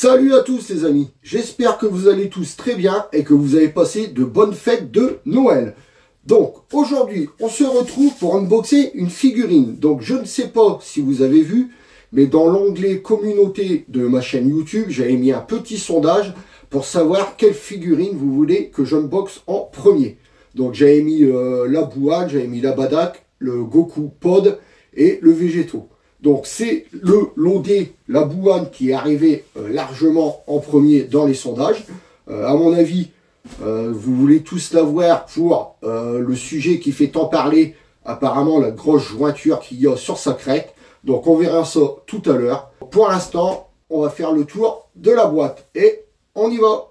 Salut à tous les amis, j'espère que vous allez tous très bien et que vous avez passé de bonnes fêtes de Noël. Donc aujourd'hui on se retrouve pour unboxer une figurine. Donc je ne sais pas si vous avez vu, mais dans l'onglet communauté de ma chaîne YouTube, j'avais mis un petit sondage pour savoir quelle figurine vous voulez que j'unboxe en premier. Donc j'avais mis la Bouane, j'avais mis la Badak, le Goku Pod et le Végéto. Donc c'est le Lodé, la Bouane qui est arrivé largement en premier dans les sondages. À mon avis, vous voulez tous l'avoir pour le sujet qui fait tant parler, apparemment la grosse jointure qu'il y a sur sa crête. Donc on verra ça tout à l'heure. Pour l'instant, on va faire le tour de la boîte et on y va.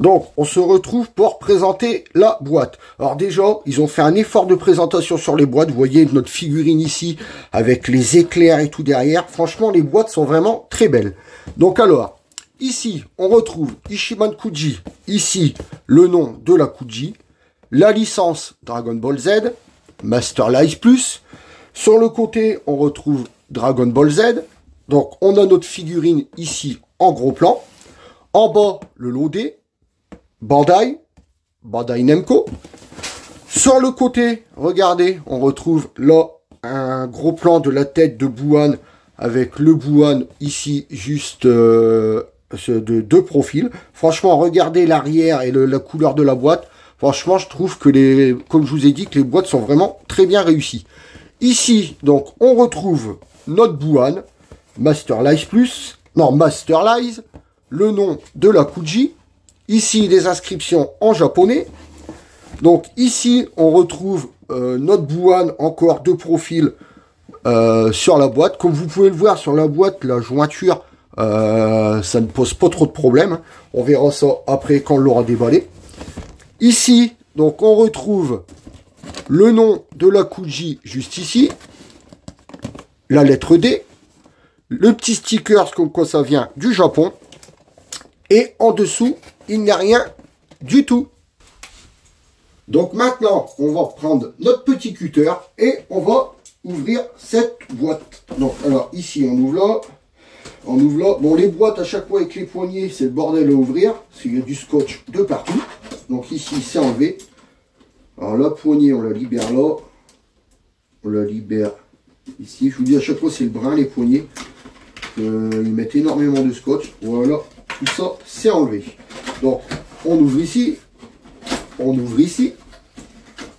Donc, on se retrouve pour présenter la boîte. Alors déjà, ils ont fait un effort de présentation sur les boîtes. Vous voyez notre figurine ici, avec les éclairs et tout derrière. Franchement, les boîtes sont vraiment très belles. Donc alors, ici, on retrouve Ishiban Kuji. Ici, le nom de la Kuji. La licence Dragon Ball Z. Master Life Plus. Sur le côté, on retrouve Dragon Ball Z. Donc, on a notre figurine ici en gros plan. En bas, le Lodé. Bandai Namco. Sur le côté, regardez, on retrouve là un gros plan de la tête de Bouane avec le Bouane ici juste de profil. Franchement, regardez l'arrière et la couleur de la boîte. Franchement, je trouve que comme je vous ai dit, que les boîtes sont vraiment très bien réussies. Ici, donc, on retrouve notre Bouane, Master Life Plus, non, Master Life, le nom de la Kuji. Ici, les inscriptions en japonais. Donc ici, on retrouve notre Bouane encore de profil sur la boîte. Comme vous pouvez le voir sur la boîte, la jointure, ça ne pose pas trop de problème. On verra ça après quand on l'aura déballé. Ici, donc on retrouve le nom de la Kuji juste ici. La lettre D. Le petit sticker comme quoi ça vient du Japon. Et en dessous, il n'y a rien du tout. Donc maintenant, on va prendre notre petit cutter et on va ouvrir cette boîte. Donc alors ici, on ouvre là. On ouvre là. Bon, les boîtes à chaque fois avec les poignées, c'est le bordel à ouvrir. Parce qu'il y a du scotch de partout. Donc ici, c'est enlevé. Alors la poignée, on la libère là. On la libère ici. Je vous dis à chaque fois, c'est le brun, les poignées. Ils mettent énormément de scotch. Voilà. Tout ça, c'est enlevé. Donc, on ouvre ici, on ouvre ici,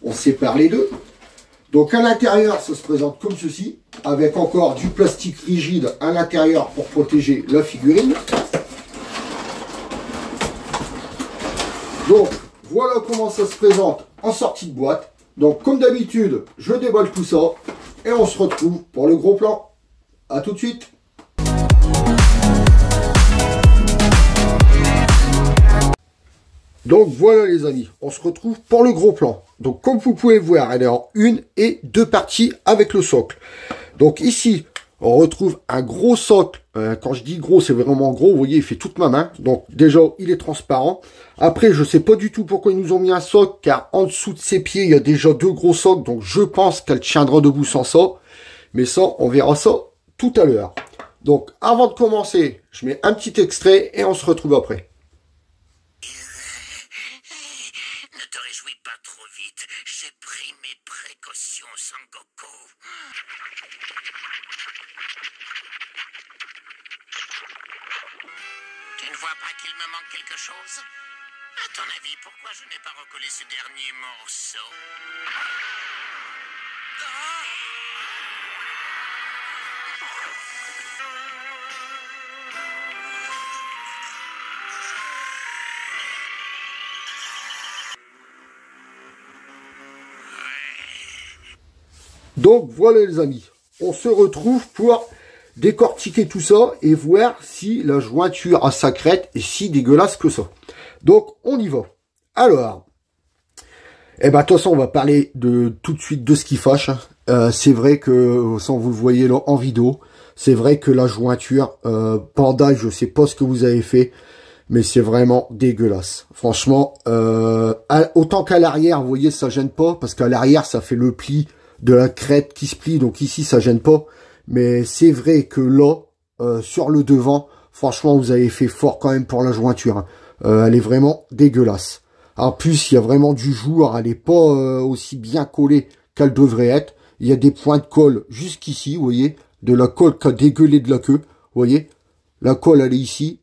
on sépare les deux. Donc, à l'intérieur, ça se présente comme ceci, avec encore du plastique rigide à l'intérieur pour protéger la figurine. Donc, voilà comment ça se présente en sortie de boîte. Donc, comme d'habitude, je déballe tout ça et on se retrouve pour le gros plan. A tout de suite. Donc voilà les amis, on se retrouve pour le gros plan. Donc comme vous pouvez voir, elle est en une et deux parties avec le socle. Donc ici, on retrouve un gros socle. Quand je dis gros, c'est vraiment gros. Vous voyez, il fait toute ma main. Donc déjà, il est transparent. Après, je sais pas du tout pourquoi ils nous ont mis un socle, car en dessous de ses pieds, il y a déjà deux gros socles. Donc je pense qu'elle tiendra debout sans ça. Mais ça, on verra ça tout à l'heure. Donc avant de commencer, je mets un petit extrait et on se retrouve après. J'ai pris mes précautions, Sangoku. Tu ne vois pas qu'il me manque quelque chose? À ton avis, pourquoi je n'ai pas recollé ce dernier morceau? Donc voilà les amis, on se retrouve pour décortiquer tout ça et voir si la jointure à sa crête est si dégueulasse que ça. Donc on y va. Alors, de toute façon on va parler tout de suite de ce qui fâche. C'est vrai que, sans vous le voyez là en vidéo, c'est vrai que la jointure, Bandai, je sais pas ce que vous avez fait, mais c'est vraiment dégueulasse. Franchement, autant qu'à l'arrière, vous voyez, ça gêne pas, parce qu'à l'arrière, ça fait le pli de la crête qui se plie, donc ici, ça gêne pas. Mais c'est vrai que là, sur le devant, franchement, vous avez fait fort quand même pour la jointure. Hein. Elle est vraiment dégueulasse. En plus, il y a vraiment du jour. Elle n'est pas aussi bien collée qu'elle devrait être. Il y a des points de colle jusqu'ici, vous voyez. De la colle qui a dégueulé de la queue. Vous voyez. La colle, elle est ici.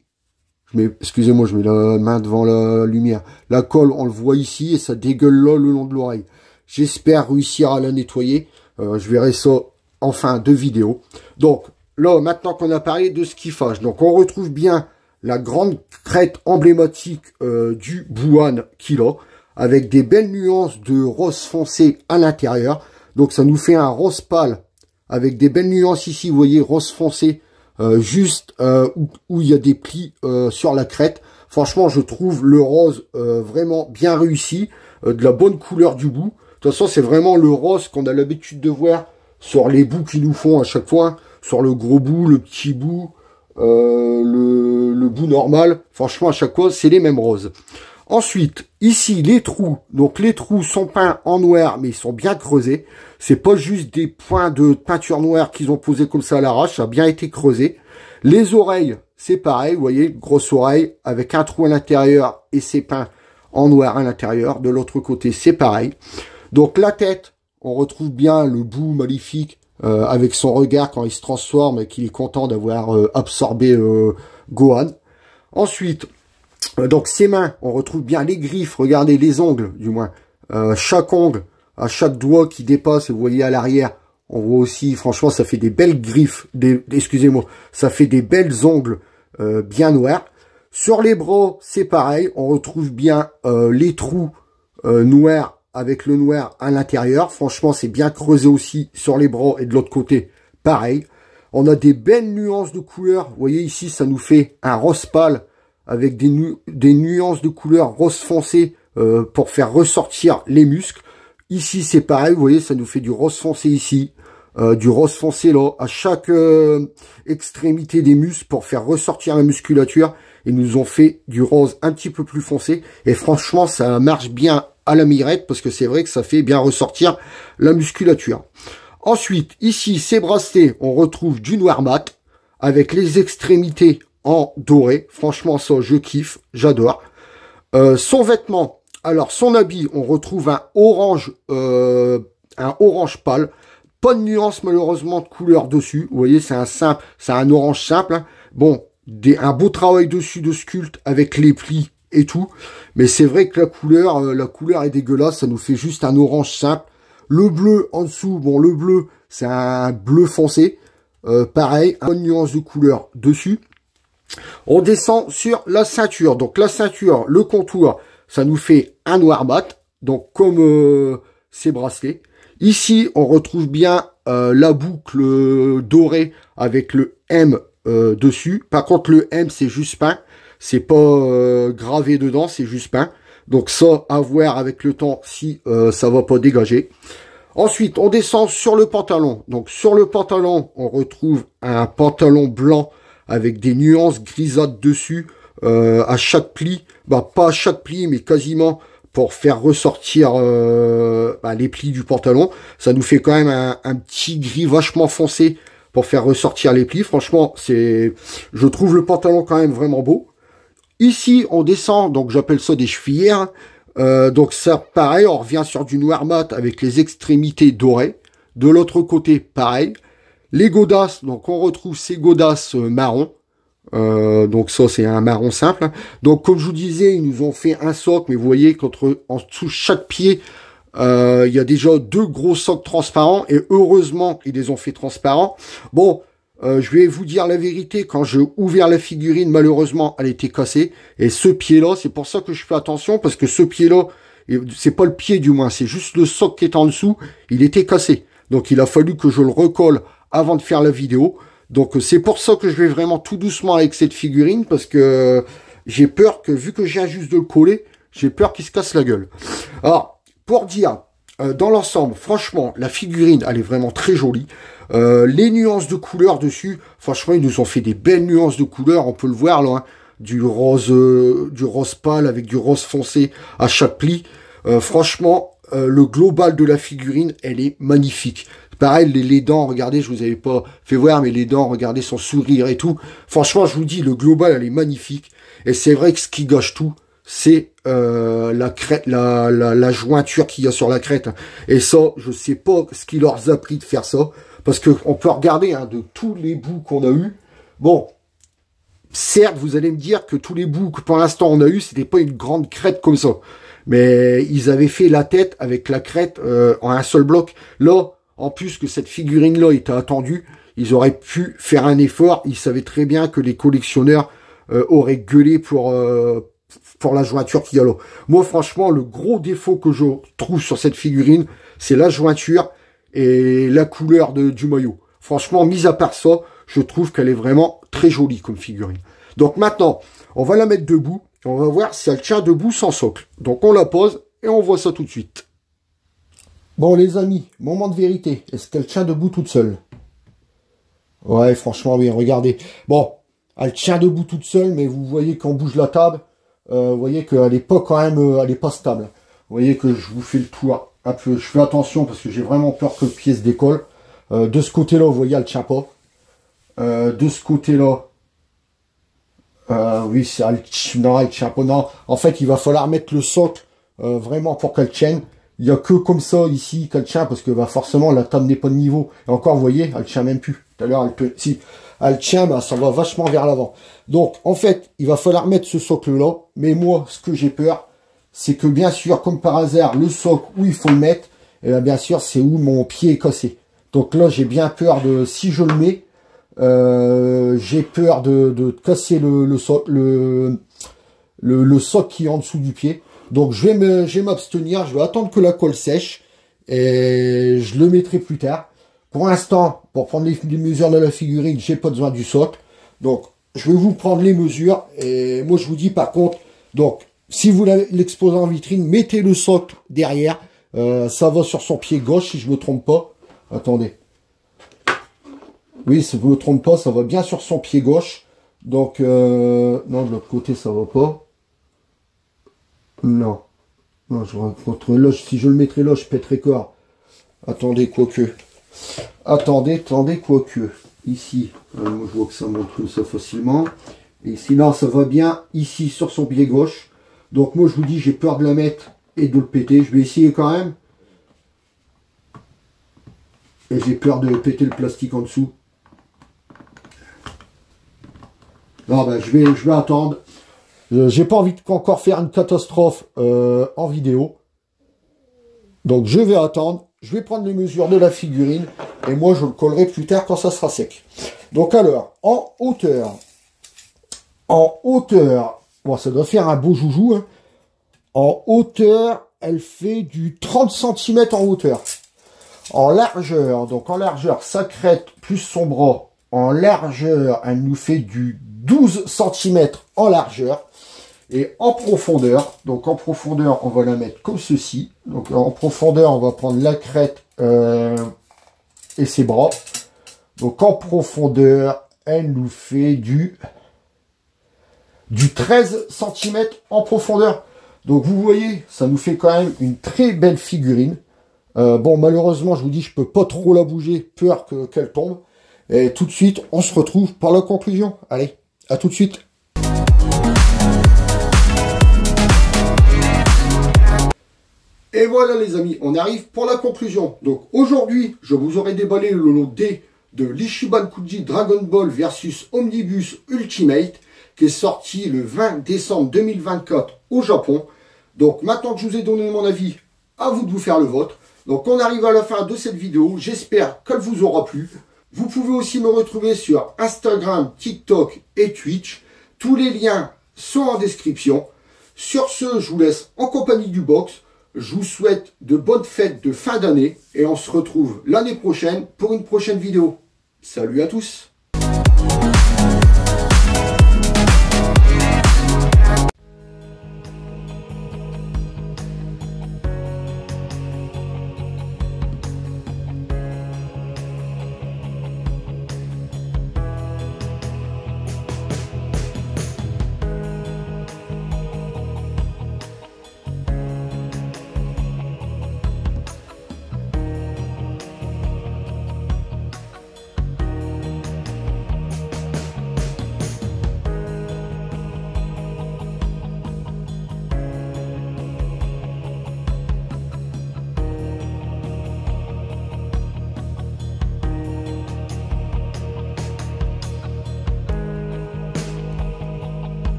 Excusez-moi, je mets la main devant la lumière. La colle, on le voit ici et ça dégueule là le long de l'oreille. J'espère réussir à la nettoyer. Je verrai ça en fin de vidéo. Donc, là, maintenant qu'on a parlé de ce qui fâche. Donc, on retrouve bien la grande crête emblématique du Buan qu'il a, avec des belles nuances de rose foncé à l'intérieur. Donc ça nous fait un rose pâle, avec des belles nuances ici, vous voyez, rose foncé, juste où il y a des plis sur la crête. Franchement, je trouve le rose vraiment bien réussi, de la bonne couleur du bout. De toute façon, c'est vraiment le rose qu'on a l'habitude de voir sur les bouts qu'ils nous font à chaque fois, sur le gros bout, le petit bout, le bout normal. Franchement, à chaque fois, c'est les mêmes roses. Ensuite, ici, les trous. Donc, les trous sont peints en noir, mais ils sont bien creusés. C'est pas juste des points de peinture noire qu'ils ont posés comme ça à l'arrache. Ça a bien été creusé. Les oreilles, c'est pareil. Vous voyez, grosse oreille avec un trou à l'intérieur et c'est peint en noir à l'intérieur. De l'autre côté, c'est pareil. Donc, la tête, on retrouve bien le bout maléfique avec son regard quand il se transforme et qu'il est content d'avoir absorbé Gohan. Ensuite, donc ses mains, on retrouve bien les griffes, regardez les ongles du moins. Chaque ongle, à chaque doigt qui dépasse, et vous voyez à l'arrière, on voit aussi, franchement, ça fait des belles griffes, excusez-moi, ça fait des belles ongles bien noirs. Sur les bras, c'est pareil, on retrouve bien les trous noirs avec le noir à l'intérieur. Franchement, c'est bien creusé aussi sur les bras et de l'autre côté, pareil. On a des belles nuances de couleurs. Vous voyez ici, ça nous fait un rose pâle avec des nuances de couleurs rose foncé pour faire ressortir les muscles. Ici, c'est pareil. Vous voyez, ça nous fait du rose foncé ici, du rose foncé là, à chaque extrémité des muscles pour faire ressortir la musculature. Ils nous ont fait du rose un petit peu plus foncé. Et franchement, ça marche bien à la mirette parce que c'est vrai que ça fait bien ressortir la musculature. Ensuite, ici, ces bracelets, on retrouve du noir mat avec les extrémités en doré. Franchement, ça, je kiffe, j'adore. Son vêtement, alors son habit, on retrouve un orange pâle. Pas de nuance, malheureusement, de couleur dessus. Vous voyez, c'est un orange simple. Hein. Bon, un beau travail dessus de sculpte avec les plis et tout. Mais c'est vrai que la couleur est dégueulasse. Ça nous fait juste un orange simple. Le bleu en dessous, bon, le bleu, c'est un bleu foncé. Pareil, une nuance de couleur dessus. On descend sur la ceinture. Donc la ceinture, le contour, ça nous fait un noir mat. Donc comme ces bracelets. Ici, on retrouve bien la boucle dorée avec le M dessus. Par contre, le M, c'est juste peint. C'est pas gravé dedans, c'est juste peint. Donc ça, à voir avec le temps si ça va pas dégager. Ensuite, on descend sur le pantalon. Donc sur le pantalon, on retrouve un pantalon blanc avec des nuances grisâtres dessus à chaque pli. Bah, pas à chaque pli, mais quasiment pour faire ressortir les plis du pantalon. Ça nous fait quand même un petit gris vachement foncé pour faire ressortir les plis. Franchement, je trouve le pantalon quand même vraiment beau. Ici, on descend, donc j'appelle ça des chevillères. Donc ça, pareil, on revient sur du noir mat avec les extrémités dorées. De l'autre côté, pareil. Les godasses, donc on retrouve ces godasses marron. Donc ça, c'est un marron simple. Donc comme je vous disais, ils nous ont fait un socle, mais vous voyez qu'en dessous chaque pied, il y a déjà 2 gros socles transparents. Et heureusement, ils les ont fait transparents. Bon, je vais vous dire la vérité, quand j'ai ouvert la figurine, malheureusement, elle était cassée. Et ce pied-là, c'est pour ça que je fais attention, parce que ce pied-là, c'est pas le pied du moins, c'est juste le socle qui est en dessous, il était cassé. Donc il a fallu que je le recolle avant de faire la vidéo. Donc c'est pour ça que je vais vraiment tout doucement avec cette figurine, parce que j'ai peur que, vu que je viens juste de le coller, j'ai peur qu'il se casse la gueule. Alors, pour dire, dans l'ensemble, franchement, la figurine, elle est vraiment très jolie. Les nuances de couleurs dessus, franchement, ils nous ont fait des belles nuances de couleurs, on peut le voir là, hein, du rose pâle avec du rose foncé à chaque pli. Franchement, le global de la figurine, elle est magnifique. Pareil, les dents, regardez, je vous avais pas fait voir, mais les dents, regardez son sourire et tout. Franchement, je vous dis, le global, elle est magnifique. Et c'est vrai que ce qui gâche tout, c'est la jointure qu'il y a sur la crête. Et ça, je sais pas ce qui leur a pris de faire ça. Parce que on peut regarder hein, de tous les bouts qu'on a eu. Bon, certes, vous allez me dire que tous les bouts que pour l'instant on a eu, c'était pas une grande crête comme ça. Mais ils avaient fait la tête avec la crête en un seul bloc. Là, en plus que cette figurine-là était attendue, ils auraient pu faire un effort. Ils savaient très bien que les collectionneurs auraient gueulé pour la jointure qu'il y a là. Moi, franchement, le gros défaut que je trouve sur cette figurine, c'est la jointure et la couleur du maillot. Franchement, mis à part ça, je trouve qu'elle est vraiment très jolie comme figurine. Donc maintenant, on va la mettre debout. On va voir si elle tient debout sans socle. Donc on la pose et on voit ça tout de suite. Bon les amis, moment de vérité. Est-ce qu'elle tient debout toute seule? Ouais, franchement, oui, regardez. Bon, elle tient debout toute seule, mais vous voyez qu'on bouge la table. Vous voyez qu'elle n'est pas quand même, elle n'est pas stable. Vous voyez que je vous fais le tour un peu. Je fais attention parce que j'ai vraiment peur que le pied se décolle. De ce côté-là, vous voyez, elle tient pas. De ce côté-là, oui, non, elle tient pas. Non, en fait, il va falloir mettre le socle vraiment pour qu'elle tienne. Il n'y a que comme ça ici qu'elle tient parce que forcément la table n'est pas de niveau. Et encore, vous voyez, elle tient même plus. Tout à l'heure, si elle tient, bah, ça va vachement vers l'avant. Donc, en fait, il va falloir mettre ce socle-là. Mais moi, ce que j'ai peur, c'est que bien sûr, comme par hasard, le socle où il faut le mettre, et là, bien sûr, c'est où mon pied est cassé. Donc là, j'ai bien peur de, si je le mets, j'ai peur de casser le socle qui est en dessous du pied. Donc je vais m'abstenir, je vais attendre que la colle sèche et je le mettrai plus tard. Pour l'instant, pour prendre les mesures de la figurine, j'ai pas besoin du socle. Donc je vais vous prendre les mesures et moi je vous dis par contre, donc si vous l'exposez en vitrine, mettez le socle derrière. Ça va sur son pied gauche si je me trompe pas. Attendez. Oui, si je ne me trompe pas, ça va bien sur son pied gauche. Donc, non, de l'autre côté, ça va pas. Non. Non, je rencontre là. Si je le mettrais là, je pèterais corps. Attendez, quoique. Attendez, quoique. Ici, moi, je vois que ça monte comme ça facilement. Et sinon, ça va bien ici, sur son pied gauche. Donc, moi, je vous dis, j'ai peur de la mettre et de le péter. Je vais essayer quand même. Et j'ai peur de péter le plastique en dessous. Non, ben, je vais attendre. J'ai pas envie d'encore faire une catastrophe en vidéo. Donc je vais attendre. Je vais prendre les mesures de la figurine. Et moi je le collerai plus tard quand ça sera sec. Donc alors, en hauteur. Bon, ça doit faire un beau joujou. Hein. En hauteur, elle fait du 30 cm en hauteur. En largeur, donc en largeur, sa crête plus son bras. En largeur, elle nous fait du 12 cm en largeur. Et en profondeur, donc en profondeur, on va la mettre comme ceci. Donc en profondeur, on va prendre la crête et ses bras. Donc en profondeur, elle nous fait du 13 cm en profondeur. Donc vous voyez, ça nous fait quand même une très belle figurine. Bon, malheureusement, je vous dis, je peux pas trop la bouger, peur qu'elle tombe. Et tout de suite, on se retrouve pour la conclusion. Allez, à tout de suite. Et voilà les amis, on arrive pour la conclusion. Donc aujourd'hui, je vous aurai déballé le lot D de l'Ichiban Kuji Dragon Ball versus Omnibus Ultimate, qui est sorti le 20 décembre 2024 au Japon. Donc maintenant que je vous ai donné mon avis, à vous de vous faire le vôtre. Donc on arrive à la fin de cette vidéo, j'espère qu'elle vous aura plu. Vous pouvez aussi me retrouver sur Instagram, TikTok et Twitch. Tous les liens sont en description. Sur ce, je vous laisse en compagnie du box. Je vous souhaite de bonnes fêtes de fin d'année et on se retrouve l'année prochaine pour une prochaine vidéo. Salut à tous!